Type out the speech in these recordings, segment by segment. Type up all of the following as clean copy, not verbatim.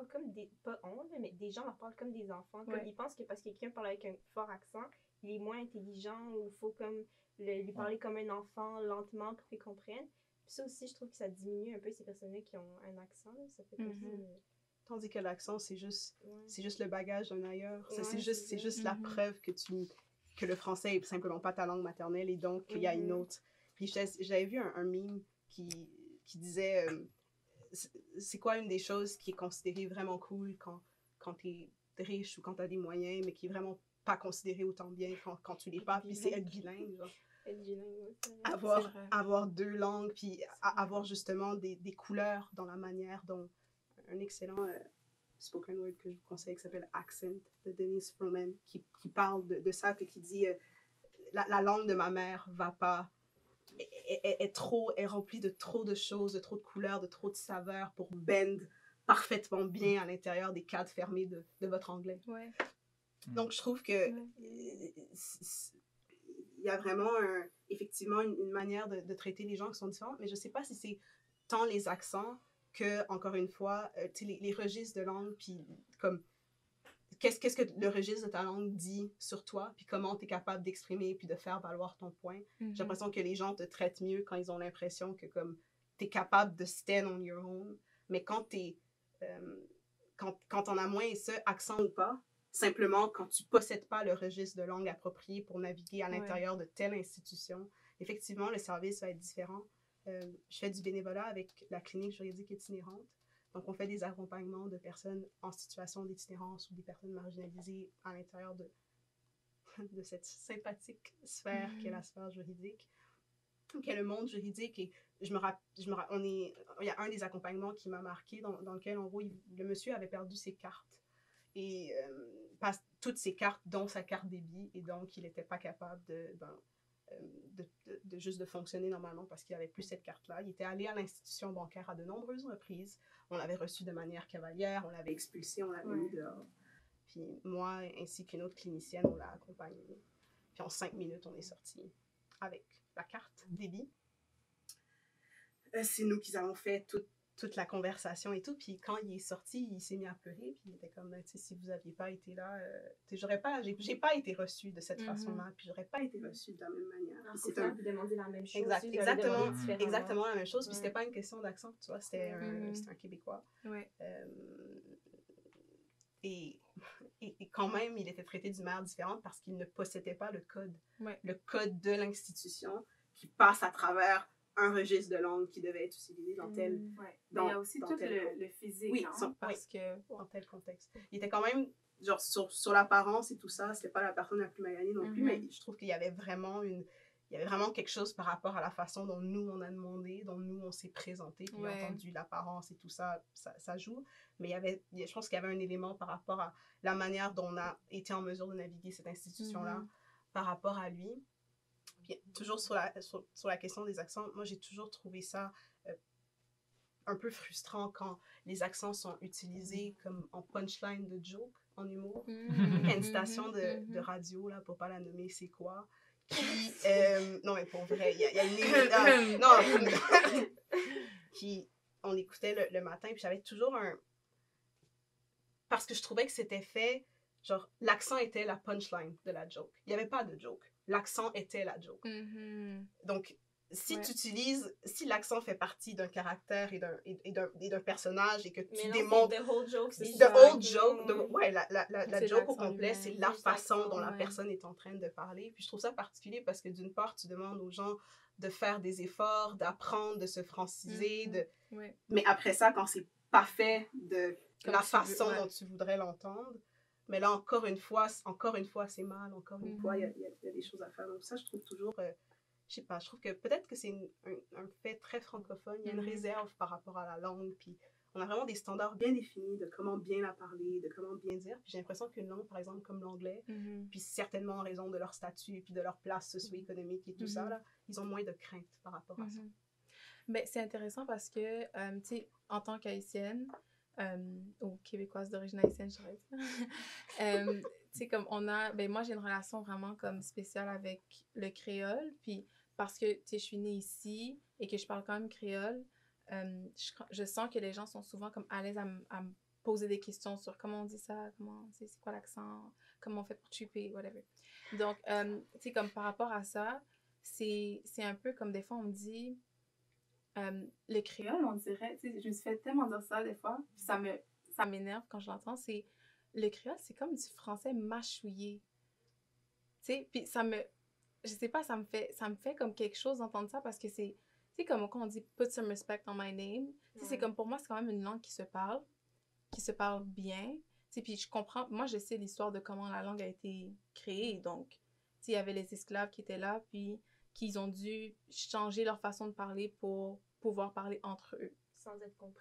parlent comme des... Pas honte, mais des gens leur parlent comme des enfants. Comme ils pensent que parce que quelqu'un parle avec un fort accent, il est moins intelligent ou il faut comme lui parler comme un enfant lentement pour qu'il comprenne. Puis ça aussi, je trouve que ça diminue un peu ces personnes-là qui ont un accent. Là. Ça fait aussi... Tandis que l'accent, c'est juste le bagage d'un ailleurs. Ouais, c'est juste la preuve que le français est simplement pas ta langue maternelle et donc qu'il y a une autre richesse. J'avais vu un meme qui disait c'est quoi une des choses qui est considérée vraiment cool quand t'es riche ou quand t'as des moyens, mais qui est vraiment pas considéré autant bien quand tu l'es pas, puis c'est être bilingue, genre. Être bilingue, avoir deux langues, puis avoir justement des couleurs dans la manière dont un excellent spoken word que je vous conseille qui s'appelle Accent de Denise Frohman qui parle de ça puis qui dit la langue de ma mère va pas est remplie de trop de choses, de trop de couleurs, de trop de saveurs pour bend parfaitement bien à l'intérieur des cadres fermés de votre anglais. Donc je trouve que il y a vraiment effectivement une manière de traiter les gens qui sont différentes, mais je sais pas si c'est tant les accents que, encore une fois, les registres de langue, puis comme, qu'est-ce que le registre de ta langue dit sur toi, puis comment tu es capable d'exprimer, puis de faire valoir ton point. J'ai l'impression que les gens te traitent mieux quand ils ont l'impression que, comme, tu es capable de stand on your own, mais quand on a moins ce accent ou pas, simplement quand tu possèdes pas le registre de langue approprié pour naviguer à l'intérieur de telle institution, effectivement, le service va être différent. Je fais du bénévolat avec la clinique juridique itinérante. Donc, on fait des accompagnements de personnes en situation d'itinérance ou des personnes marginalisées à l'intérieur de cette sympathique sphère qu'est la sphère juridique, qu'est le monde juridique. Et il y a un des accompagnements qui m'a marqué dans lequel, en gros, le monsieur avait perdu ses cartes. Et toutes ses cartes, dont sa carte débit, et donc il n'était pas capable juste de fonctionner normalement parce qu'il n'avait plus cette carte-là. Il était allé à l'institution bancaire à de nombreuses reprises. On l'avait reçu de manière cavalière, on l'avait expulsé, on l'avait mis dehors. Puis moi, ainsi qu'une autre clinicienne, on l'a accompagné. Puis en 5 minutes, on est sorti avec la carte débit. C'est nous qui avons fait toute la conversation et tout. Puis quand il est sorti, il s'est mis à pleurer. Puis il était comme, si vous n'aviez pas été là, j'ai pas été reçue de cette façon-là. Puis j'aurais pas été reçue de la même manière. Puis c'est vous demandez la même chose. Exactement la même chose. Puis c'était pas une question d'accent, tu vois. C'était un Québécois. Et quand même, il était traité d'une manière différente parce qu'il ne possédait pas le code. Le code de l'institution qui passe à travers un registre de langue qui devait être utilisé dans tel... Mais il y a aussi tout le physique, parce que dans tel contexte. Il était quand même, genre, sur l'apparence et tout ça, c'était pas la personne la plus maganée non plus, mais je trouve qu'il y avait vraiment quelque chose par rapport à la façon dont nous, on a demandé, dont nous, on s'est présenté, puis entendu l'apparence et tout ça, ça joue. Mais je pense qu'il y avait un élément par rapport à la manière dont on a été en mesure de naviguer cette institution-là par rapport à lui. Puis, toujours sur la question des accents, moi, j'ai toujours trouvé ça un peu frustrant quand les accents sont utilisés comme en punchline de joke, en humour. Il y a une station de radio, là, pour pas la nommer, c'est quoi? Non, mais pour vrai, il y a une qui on écoutait le matin, puis j'avais toujours parce que je trouvais que c'était fait, genre, l'accent était la punchline de la joke. Il n'y avait pas de joke. L'accent était la joke. Donc, si l'accent fait partie d'un caractère et d'un personnage et que tu démontres... The whole joke, c'est the whole joke, la joke au complet, c'est la façon dont la personne est en train de parler. Puis je trouve ça particulier parce que d'une part, tu demandes aux gens de faire des efforts, d'apprendre, de se franciser, mais après ça, quand c'est pas fait de la façon dont tu voudrais l'entendre, mais là, encore une fois, c'est mal. Encore une fois, il y a des choses à faire. Donc ça, je trouve toujours... je sais pas, je trouve que peut-être que c'est un fait très francophone. Il y a une réserve par rapport à la langue. Puis on a vraiment des standards bien définis de comment bien la parler, de comment bien dire. Puis j'ai l'impression qu'une langue, par exemple, comme l'anglais, puis certainement en raison de leur statut et puis de leur place socio-économique et tout ça, là, ils ont moins de crainte par rapport à ça. Ben, c'est intéressant parce que, tu sais, en tant qu'haïtienne, ou québécoise d'origine haïtienne, je dirais. Tu sais, comme moi, j'ai une relation vraiment comme spéciale avec le créole, puis parce que, tu sais, je suis née ici et que je parle quand même créole, je sens que les gens sont souvent comme à l'aise à me poser des questions sur comment on dit ça, c'est quoi l'accent, comment on fait pour tuer, whatever. Donc, tu sais, comme par rapport à ça, c'est un peu comme des fois on me dit, le créole, on dirait, tu sais, je me suis fait tellement dire ça des fois, puis ça m'énerve quand je l'entends, c'est, le créole, c'est comme du français mâchouillé. Tu sais, puis je sais pas, ça me fait comme quelque chose d'entendre ça parce que c'est, tu sais, comme quand on dit put some respect on my name, tu sais, c'est comme pour moi, c'est quand même une langue qui se parle bien. Tu sais, puis je comprends, moi, je sais l'histoire de comment la langue a été créée. Donc, tu sais, il y avait les esclaves qui étaient là, puis qu'ils ont dû changer leur façon de parler pour pouvoir parler entre eux.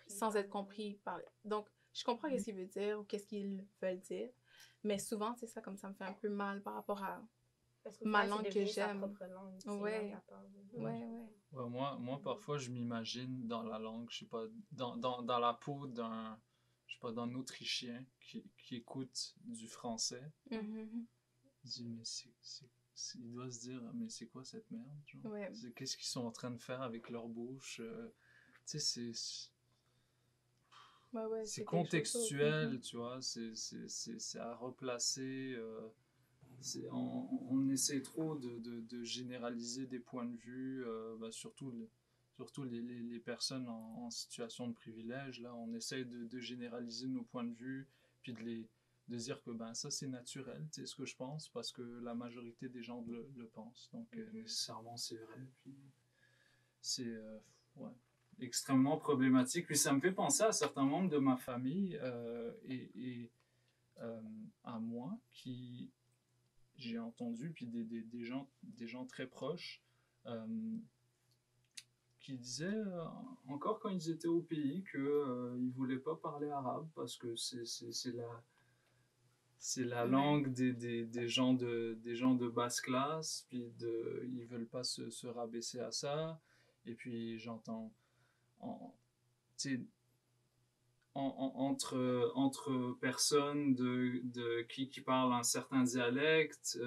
Sans être compris par... Donc, je comprends qu'est-ce qu'il veut dire ou qu'est-ce qu'ils veulent dire. Mais souvent, c'est ça, comme ça me fait un peu mal par rapport à ma langue que j'aime. Ouais. Moi, parfois, je m'imagine dans la langue, je sais pas, dans la peau d'un, je sais pas, d'un Autrichien qui écoute du français. Mm-hmm. Il dit, mais il doit se dire, mais c'est quoi cette merde, genre? Ouais. Qu'est-ce qu'ils sont en train de faire avec leur bouche? Tu sais, c'est contextuel, tu vois, c'est à replacer. On essaie trop de généraliser des points de vue, surtout les personnes en situation de privilège. Là, on essaie de généraliser nos points de vue, puis de dire que ça c'est naturel, c'est ce que je pense, parce que la majorité des gens le pensent. Donc, nécessairement, c'est vrai. Puis, c'est extrêmement problématique. Puis, ça me fait penser à certains membres de ma famille et à moi qui... j'ai entendu, puis des gens très proches qui disaient, encore quand ils étaient au pays, qu'ils ne voulaient pas parler arabe parce que c'est la langue des gens de basse classe, puis ils ne veulent pas se rabaisser à ça. Et puis j'entends, entre personnes qui parlent un certain dialecte,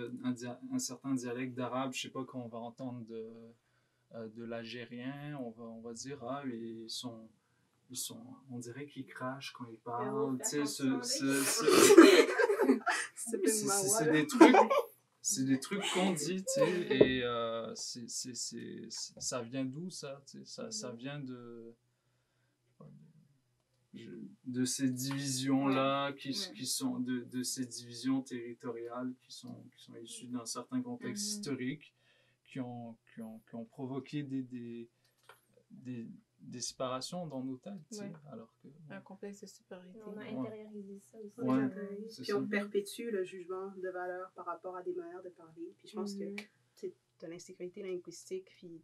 un certain dialecte d'arabe, je sais pas, qu'on va entendre de l'algérien, on va dire, ils sont, on dirait qu'ils crachent quand ils parlent, tu sais, c'est des trucs qu'on dit, tu sais, et ça vient d'où ça, tu sais, ça vient de ces divisions-là, qui sont de ces divisions territoriales qui sont issues d'un certain contexte historique, qui ont provoqué des séparations dans nos têtes, tu sais, alors que... un complexe de supériorité. On a intériorisé ça aussi. Puis on perpétue le jugement de valeur par rapport à des manières de parler. Puis je pense que tu as l'insécurité linguistique, puis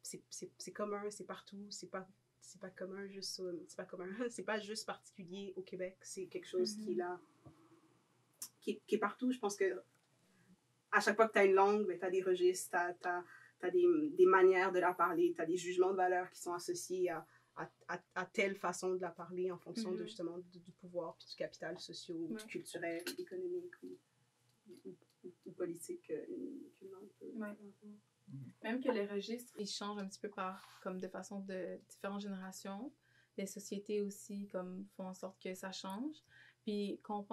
c'est commun, c'est partout, c'est pas commun juste c'est pas juste particulier au Québec, c'est quelque chose qui est là, qui est partout. Je pense que à chaque fois que tu as une langue, tu as des registres, tu as des manières de la parler, tu as des jugements de valeur qui sont associés à telle façon de la parler en fonction de justement du pouvoir puis du capital social, ou culturel, économique ou politique qu'une langue peut avoir. Même que les registres, ils changent un petit peu comme de façon de différentes générations. Les sociétés aussi comme font en sorte que ça change. Puis quand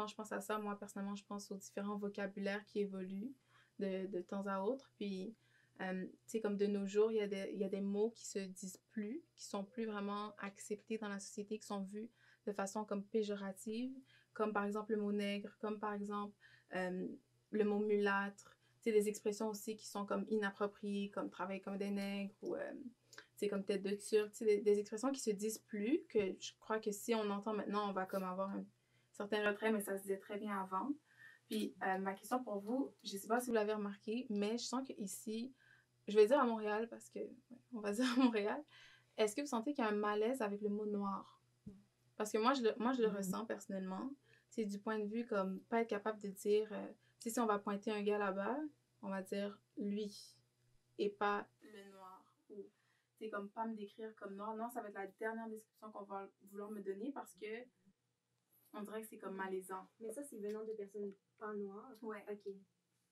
je pense à ça, moi personnellement, je pense aux différents vocabulaires qui évoluent de temps à autre. Puis, tu sais, comme de nos jours, il y a des mots qui se disent plus, qui sont plus vraiment acceptés dans la société, qui sont vus de façon comme péjorative, comme par exemple le mot nègre, comme par exemple le mot mulâtre. C'est des expressions aussi qui sont comme inappropriées, comme travailler comme des nègres ou comme tête de turc, des expressions qui se disent plus, que je crois que si on entend maintenant, on va comme avoir un certain retrait, mais ça se disait très bien avant. Puis ma question pour vous, je sais pas si vous l'avez remarqué, mais je sens qu'ici, je vais dire à Montréal parce que, on va dire à Montréal, est-ce que vous sentez qu'il y a un malaise avec le mot noir? Parce que moi, je le ressens personnellement. C'est du point de vue comme pas être capable de dire... si on va pointer un gars là-bas, on va dire lui et pas le noir. Ou c'est comme pas me décrire comme noir. Non, ça va être la dernière description qu'on va vouloir me donner parce que on dirait que c'est comme malaisant. Mais ça, c'est venant de personnes pas noires. Ouais. Ok.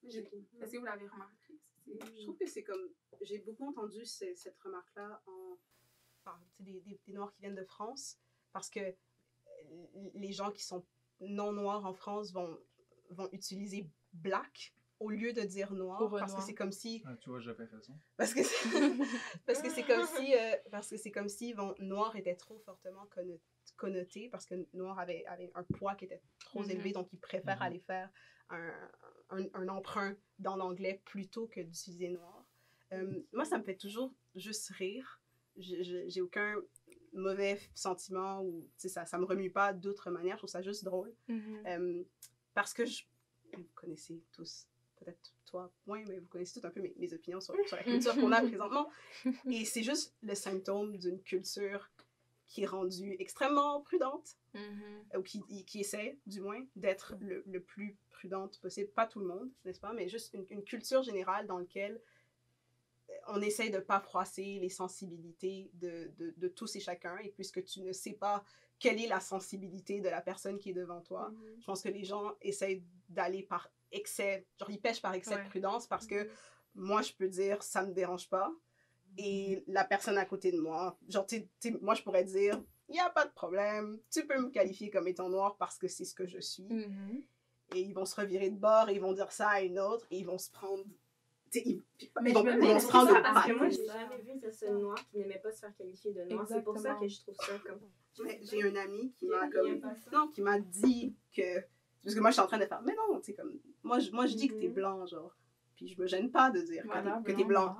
Est-ce que vous l'avez remarqué? Je trouve que c'est comme... J'ai beaucoup entendu cette remarque-là des Noirs qui viennent de France, parce que les gens qui sont non noirs en France vont utiliser black au lieu de dire noir, parce que c'est comme si... Ah, tu vois, j'avais raison. Parce que c'est comme si noir était trop fortement connoté, parce que noir avait un poids qui était trop élevé, donc ils préfèrent aller faire un emprunt dans l'anglais plutôt que d'utiliser noir. Moi, ça me fait toujours juste rire. J'ai aucun mauvais sentiment ou ça me remue pas d'autre manière. Je trouve ça juste drôle. Parce que vous connaissez tous, peut-être toi moins, mais vous connaissez tous un peu mes opinions sur la culture qu'on a présentement. Et c'est juste le symptôme d'une culture qui est rendue extrêmement prudente, ou qui essaie, du moins, d'être le plus prudente possible. Pas tout le monde, n'est-ce pas? Mais juste une culture générale dans laquelle on essaie de ne pas froisser les sensibilités de tous et chacun. Et puisque tu ne sais pas quelle est la sensibilité de la personne qui est devant toi, je pense que les gens essayent d'aller par excès, genre ils pêchent par excès de prudence, parce que moi, je peux dire, ça me dérange pas. Et la personne à côté de moi, genre, moi, je pourrais dire, il n'y a pas de problème, tu peux me qualifier comme étant noir parce que c'est ce que je suis. Et ils vont se revirer de bord, et ils vont dire ça à une autre, et ils vont se prendre... Mais je me dis ça parce que moi, j'ai jamais vu une personne noire qui n'aimait pas se faire qualifier de noir. C'est pour ça que je trouve ça comme... J'ai une amie qui m'a dit que... Parce que moi, je suis en train de faire... Mais non, tu sais, comme... Moi, je dis que t'es blanc, genre. Puis je me gêne pas de dire que t'es blanc.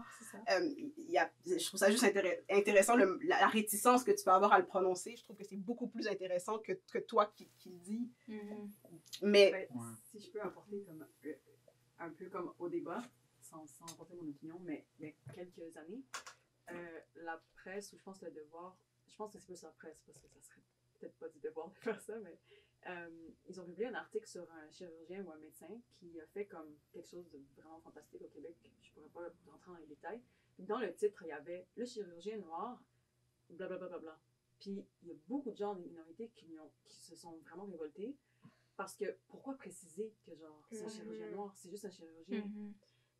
Je trouve ça juste intéressant, la réticence que tu peux avoir à le prononcer. Je trouve que c'est beaucoup plus intéressant que toi qui le dis. Mais... Si je peux apporter comme, un peu comme au débat, sans apporter mon opinion, mais il y a quelques années, la presse, ou je pense le devoir, je pense que c'est plus la presse, parce que ça serait peut-être pas du devoir de faire ça, mais ils ont publié un article sur un chirurgien ou un médecin qui a fait comme quelque chose de vraiment fantastique au Québec. Je pourrais pas rentrer dans les détails. Puis dans le titre, il y avait « Le chirurgien noir, blablabla ». Puis il y a beaucoup de gens des minorités qui se sont vraiment révoltés, parce que pourquoi préciser que genre c'est un chirurgien noir, c'est juste un chirurgien.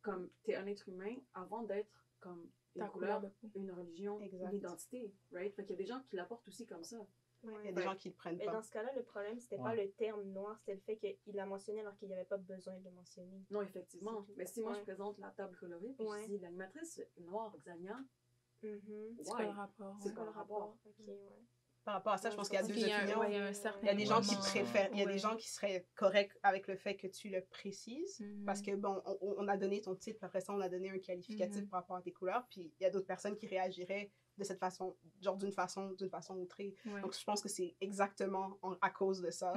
Comme t'es un être humain avant d'être comme une couleur, une religion, une identité, right? Fait qu'il y a des gens qui l'apportent aussi comme ça. Il y a des gens qui le prennent pas. Mais dans ce cas-là, le problème, c'était pas le terme noir, c'était le fait qu'il l'a mentionné alors qu'il n'y avait pas besoin de le mentionner. Non, effectivement. Mais si moi je présente la table colorée, puis je dis l'animatrice noire, Xania, c'est quoi le rapport? C'est quoi le rapport? Ok, Par rapport à ça, je pense qu'il y a deux opinions. Il y a des gens qui préfèrent, il y a des gens qui seraient corrects avec le fait que tu le précises, parce que bon, on a donné ton titre, après ça, on a donné un qualificatif par rapport à tes couleurs, puis il y a d'autres personnes qui réagiraient de cette façon, genre d'une façon outrée. Donc je pense que c'est exactement à cause de ça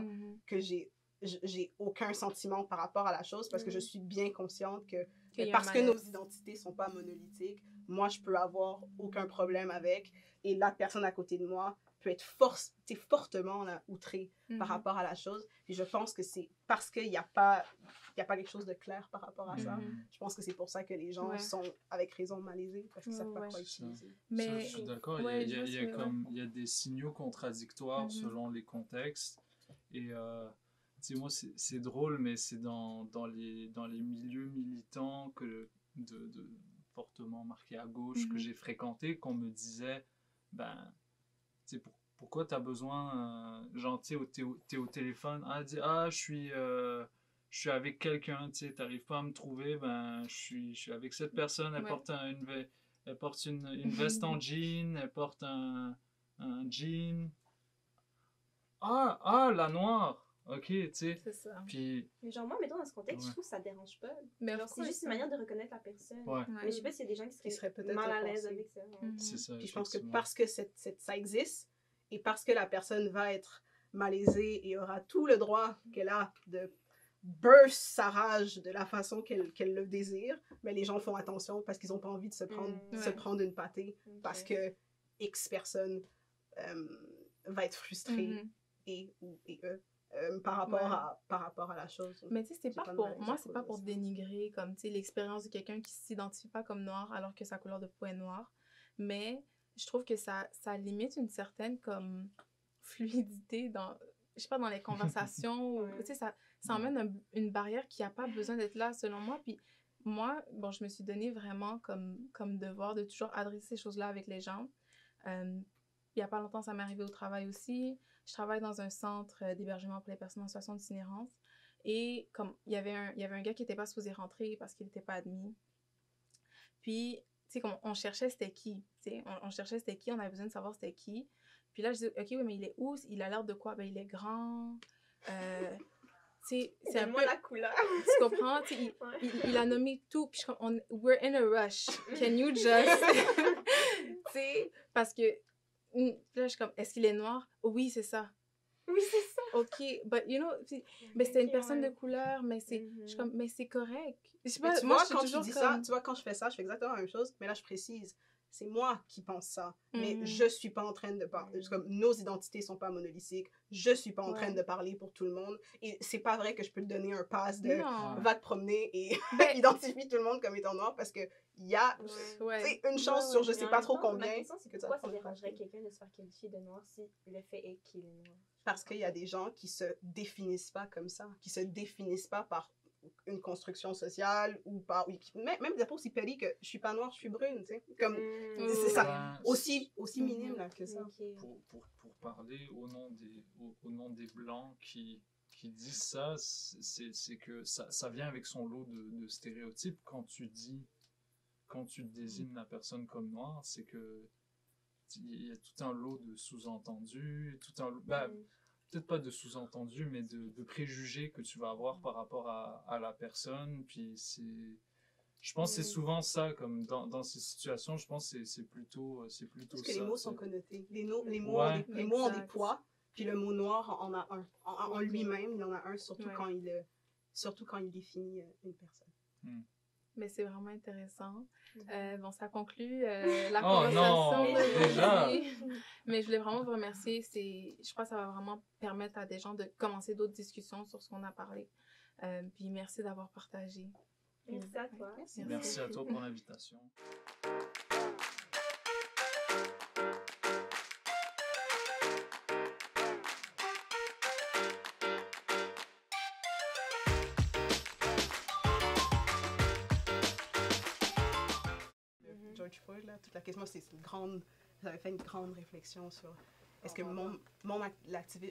que j'ai aucun sentiment par rapport à la chose, parce que je suis bien consciente que parce que nos identités sont pas monolithiques, moi je peux avoir aucun problème avec, et la personne à côté de moi peut être fortement outrée par rapport à la chose. Puis je pense que c'est parce qu'il n'y a pas quelque chose de clair par rapport à ça. Je pense que c'est pour ça que les gens sont, avec raison, malaisés, parce qu'ils ne savent pas quoi utiliser. Mais, je suis d'accord, il y a des signaux contradictoires selon les contextes. Et tu sais, moi, c'est drôle, mais c'est dans les milieux militants de fortement marqués à gauche que j'ai fréquenté qu'on me disait, ben... pourquoi tu as besoin, genre, tu sais, t'es au téléphone, je suis avec quelqu'un, tu sais, t'arrives pas à me trouver, ben, je suis avec cette personne, elle porte une veste en jean, elle porte un jean. La noire! Ok, tu sais. C'est ça. Puis... Mais genre, moi, mettons, dans ce contexte, je trouve que ça dérange pas. Mais genre, c'est juste une manière de reconnaître la personne. Mais je sais pas s'il y a des gens qui seraient peut-être mal à l'aise avec ça. C'est ça. Puis je pense que parce que ça existe, et parce que la personne va être malaisée et aura tout le droit qu'elle a de burst sa rage de la façon qu'elle le désire, mais les gens font attention parce qu'ils n'ont pas envie de se prendre une pâtée, parce que X personne va être frustrée et eux. Par rapport à la chose. Mais tu sais, c'est pas pour dénigrer comme, tu sais, l'expérience de quelqu'un qui s'identifie pas comme noir alors que sa couleur de peau est noire, mais je trouve que ça limite une certaine comme fluidité dans, je sais pas, dans les conversations, tu sais, ça emmène une barrière qui a pas besoin d'être là selon moi. Puis moi, bon, je me suis donné vraiment comme devoir de toujours adresser ces choses-là avec les gens. il y a pas longtemps, ça m'est arrivé au travail aussi. Je travaille dans un centre d'hébergement pour les personnes en situation d'itinérance. Et comme il y avait un gars qui n'était pas supposé rentrer parce qu'il n'était pas admis. Puis, tu sais, comme on cherchait c'était qui, tu sais, on cherchait c'était qui, on avait besoin de savoir c'était qui. Puis là, je dis, OK, oui, mais il est où? Il a l'air de quoi? Ben, il est grand. Tu sais, c'est un peu... Donne-moi la couleur. Tu comprends? Tu sais, il a nommé tout. Puis je suis comme, we're in a rush. Can you just... tu sais, parce que là, je suis comme, est-ce qu'il est noir? Oui, c'est ça. Oui, c'est ça. OK, but you know, mais c'était une personne de couleur, mais c'est, je suis comme, mais c'est correct. Je sais pas, tu moi, vois, je suis quand tu toujours dis comme... ça, tu vois, quand je fais ça, je fais exactement la même chose, mais là, je précise. C'est moi qui pense ça, mais je suis pas en train de parler. Comme nos identités sont pas monolithiques, je suis pas en train de parler pour tout le monde. Et c'est pas vrai que je peux te donner un pass de va te promener et identifie tout le monde comme étant noir parce que il y a une chance sur je sais pas trop combien. Ma question, c'est pourquoi ça dérangerait quelqu'un de se faire qualifier de noir si le fait est qu'il est noir? Parce qu'il y a des gens qui se définissent pas comme ça, qui se définissent pas par une construction sociale ou par... Même des fois aussi petits que je suis pas noire, je suis brune, tu sais. Comme, c'est ça. Aussi minime là, que ça. Pour parler au nom des Blancs qui disent ça, c'est que ça vient avec son lot de stéréotypes. Quand tu désignes la personne comme noire, c'est que il y a tout un lot de sous-entendus, peut-être pas de sous-entendus, mais de préjugés que tu vas avoir par rapport à la personne. Puis je pense que c'est souvent ça, comme dans ces situations, je pense que c'est plutôt ça. Parce que les mots sont connotés. Les mots ont des poids, puis le mot noir en a un. En lui-même, il en a un, surtout quand il définit une personne. Mais c'est vraiment intéressant. Bon, ça conclut la conversation déjà. Mais je voulais vraiment vous remercier. Je crois que ça va vraiment permettre à des gens de commencer d'autres discussions sur ce qu'on a parlé. Puis merci d'avoir partagé. Merci à toi. Merci à toi pour l'invitation. George Floyd, là, toute la question, j'avais fait une grande réflexion sur est-ce que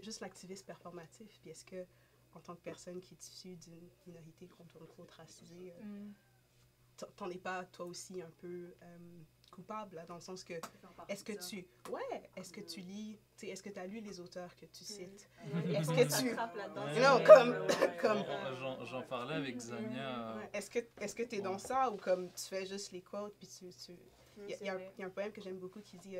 juste l'activisme performatif, puis est-ce que, en tant que personne qui est issue d'une minorité contre racisée, t'en es pas toi aussi un peu coupable, là, dans le sens que, est-ce que tu lis, est-ce que tu as lu les auteurs que tu cites? Est-ce que tu... J'en parlais avec Zania. Est-ce que tu es dans ça ou comme tu fais juste les quotes, puis il y a un poème que j'aime beaucoup qui dit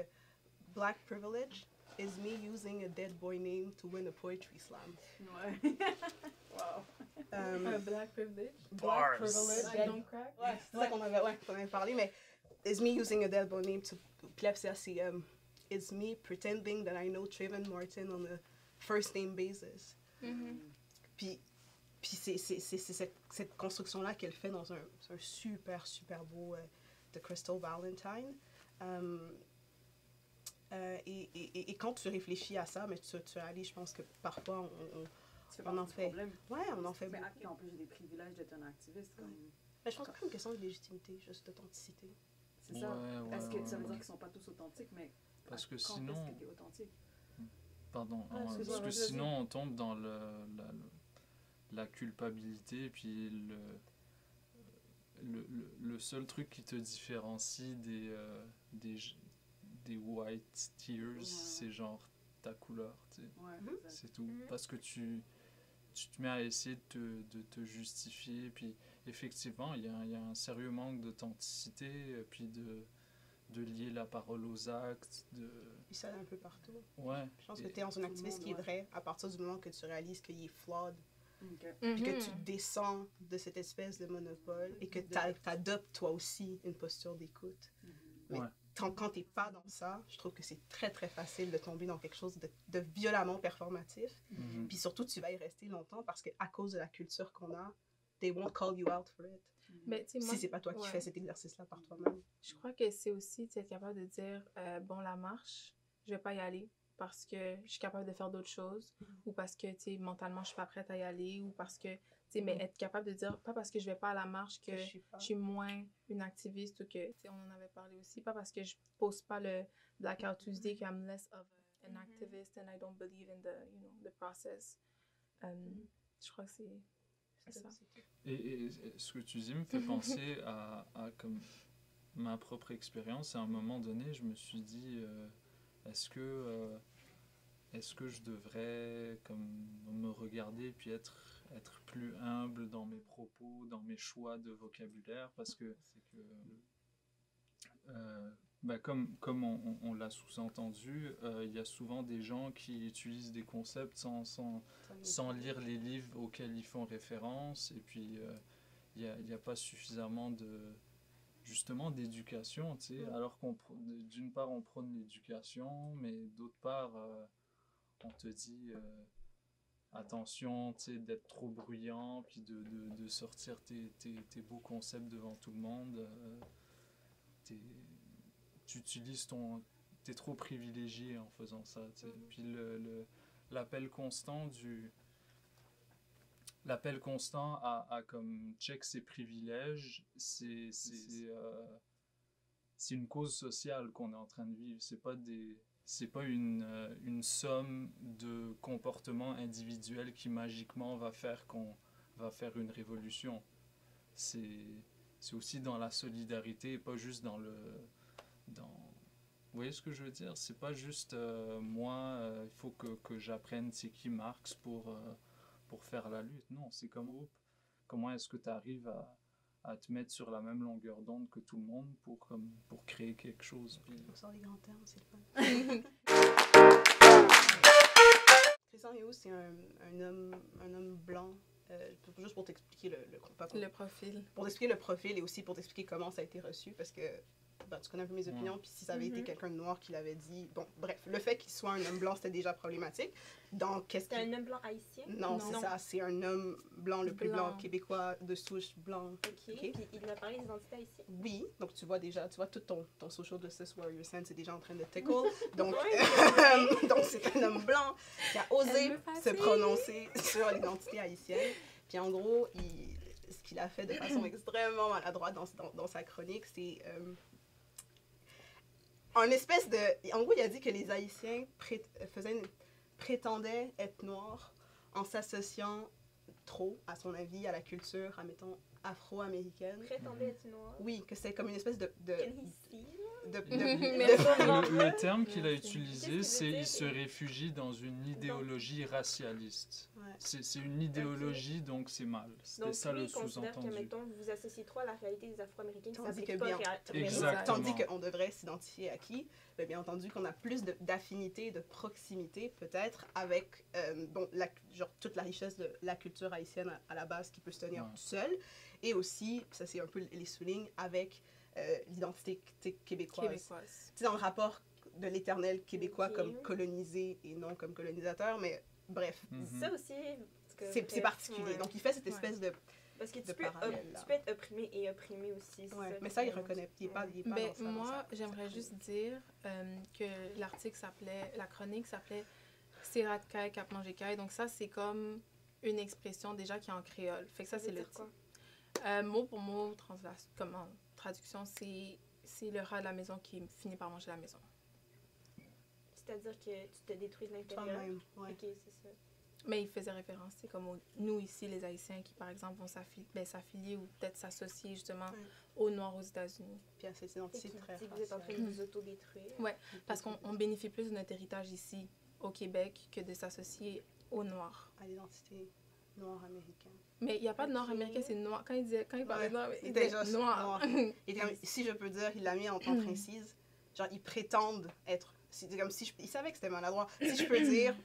Black privilege is me using a dead boy name to win a poetry slam. Ouais. Wow. Black privilege. Black privilege. I don't crack. Ouais, c'est ça qu'on avait parlé, mais is me using a dead boy name to... Puis là, c'est is me pretending that I know Trayvon Martin on a first name basis. Puis c'est cette construction-là qu'elle fait dans un super, super beau de Crystal Valentine. Et quand tu réfléchis à ça, mais tu réalises, je pense que parfois on en fait. Ouais, on en fait mais beaucoup. en plus, j'ai des privilèges d'être un activiste. Comme... Mais je pense que c'est une question de légitimité, juste d'authenticité. C'est ça. Est-ce que ça veut dire qu'ils sont pas tous authentiques, mais parce que quand sinon... est-ce que t'es authentique? Pardon. Parce que sinon, on tombe dans la culpabilité, puis le seul truc qui te différencie des white tears, c'est genre ta couleur, tu sais. C'est tout. Parce que tu te mets à essayer de te justifier, puis effectivement, il y a un sérieux manque d'authenticité, puis de lier la parole aux actes. Puis ça un peu partout. Ouais. Je pense que tu es dans un activisme qui est vrai à partir du moment que tu réalises qu'il est flawed. Okay. Puis que tu descends de cette espèce de monopole et que tu adoptes toi aussi une posture d'écoute. Mais quand tu n'es pas dans ça, je trouve que c'est très très facile de tomber dans quelque chose de violemment performatif. Puis surtout, tu vas y rester longtemps parce qu'à cause de la culture qu'on a, they won't call you out for it. Mais, si c'est pas toi qui fais cet exercice-là par toi-même. Je crois que c'est aussi être capable de dire bon, la marche, je vais pas y aller parce que je suis capable de faire d'autres choses ou parce que mentalement je suis pas prête à y aller ou parce que sais, mais être capable de dire, pas parce que je vais pas à la marche que Je suis pas. je suis moins une activiste ou que, tu sais, on en avait parlé aussi, pas parce que je pose pas le Blackout Tuesday que I'm less of an activist and I don't believe in the process. Je crois que c'est ça. Et ce que tu dis me fait penser à comme ma propre expérience. À un moment donné, je me suis dit, est-ce que je devrais comme me regarder puis être plus humble dans mes propos, dans mes choix de vocabulaire, parce que c'est que comme on l'a sous-entendu, il y a souvent des gens qui utilisent des concepts sans lire les livres auxquels ils font référence, et puis il y a pas suffisamment justement d'éducation, tu sais, alors d'une part on prône l'éducation, mais d'autre part on te dit attention, tu sais, d'être trop bruyant, puis de sortir tes beaux concepts devant tout le monde. Tu utilises t'es trop privilégié en faisant ça, tu sais. Puis l'appel constant à comme check ses privilèges, c'est une cause sociale qu'on est en train de vivre. C'est pas une somme de comportements individuels qui magiquement va faire qu'on va faire une révolution. C'est aussi dans la solidarité et pas juste vous voyez ce que je veux dire? C'est pas juste moi, il faut que j'apprenne c'est qui Marx pour faire la lutte. Non, c'est comme comment est-ce que tu arrives à te mettre sur la même longueur d'onde que tout le monde pour créer quelque chose. Puis... On sort des grands termes, c'est le fun. Christian Yeo, c'est un homme blanc. Juste pour t'expliquer le profil. Pour t'expliquer le profil et aussi pour t'expliquer comment ça a été reçu, parce que tu connais un peu mes opinions, puis si ça avait été quelqu'un de noir qui l'avait dit... Bon, bref, le fait qu'il soit un homme blanc, c'était déjà problématique. Donc, c'était un homme blanc haïtien? Non, c'est ça. C'est un homme blanc, le plus blanc québécois, de souche blanc. OK. Puis il a parlé d'identité haïtienne? Oui. Donc, tu vois tout ton social justice warrior sense est déjà en train de tickle. Donc, donc c'est un homme blanc qui a osé se prononcer sur l'identité haïtienne. Puis en gros, ce qu'il a fait de façon extrêmement maladroite dans sa chronique, c'est... en gros, il a dit que les Haïtiens prétendaient être noirs en s'associant trop, à son avis, à la culture, admettons, afro-américaine. Prétendaient être noirs? Oui, que c'est comme une espèce de le terme qu'il a utilisé, c'est il se réfugie dans une idéologie racialiste. Ouais. C'est une idéologie, donc c'est mal. C'était ça le sous-entendu. Donc, mettons, vous associez trop à la réalité des Afro-Américains qui tandis s'applique pas Exactement. Tandis qu'on devrait s'identifier à qui? Bien entendu qu'on a plus d'affinité, de proximité peut-être avec toute la richesse de la culture haïtienne à la base qui peut se tenir toute seule. Et aussi, ça c'est un peu les soulignes, avec l'identité québécoise. Tu sais, dans le rapport de l'éternel québécois comme colonisé et non comme colonisateur, mais bref. Ça aussi, c'est particulier. Donc, il fait cette espèce de parce que tu peux être opprimé et opprimé aussi. Ouais, mais ça, il reconnaît. Il est pas dans ça. Moi, j'aimerais juste dire que la chronique s'appelait « Sirat Kai Kap Mangé Kai ». Donc ça, c'est comme une expression déjà qui est en créole. Fait que ça, c'est le titre. Mot pour mot, traduction, c'est le rat de la maison qui finit par manger la maison. C'est-à-dire que tu te détruis de l'intérieur? Ouais. Ok, c'est ça. Mais il faisait référence, c'est comme nous ici, les Haïtiens, qui par exemple vont s'affilier ou peut-être s'associer justement aux Noirs aux États-Unis. Puis à cette identité très raciale. Vous êtes en train de vous autodétruire. Oui, parce qu'on bénéficie plus de notre héritage ici, au Québec, que de s'associer aux Noirs. À l'identité noire américaine. Mais il n'y a pas de Nord américain, c'est noir. Quand il parlait de Nord, il était disait noir. Et si je peux dire, il l'a mis entre incises. Genre, ils prétendent être... C'est comme si il savait que c'était maladroit. Si je peux dire...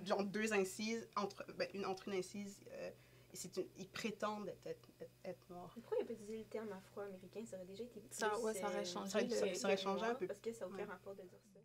genre deux incises, entre une incise, ils prétendent être noirs. Pourquoi il n'a pas utilisé le terme afro-américain? Ça aurait déjà été plus... Ça aurait changé. Ça aurait changé un peu. Parce que ça n'a aucun rapport de dire ça.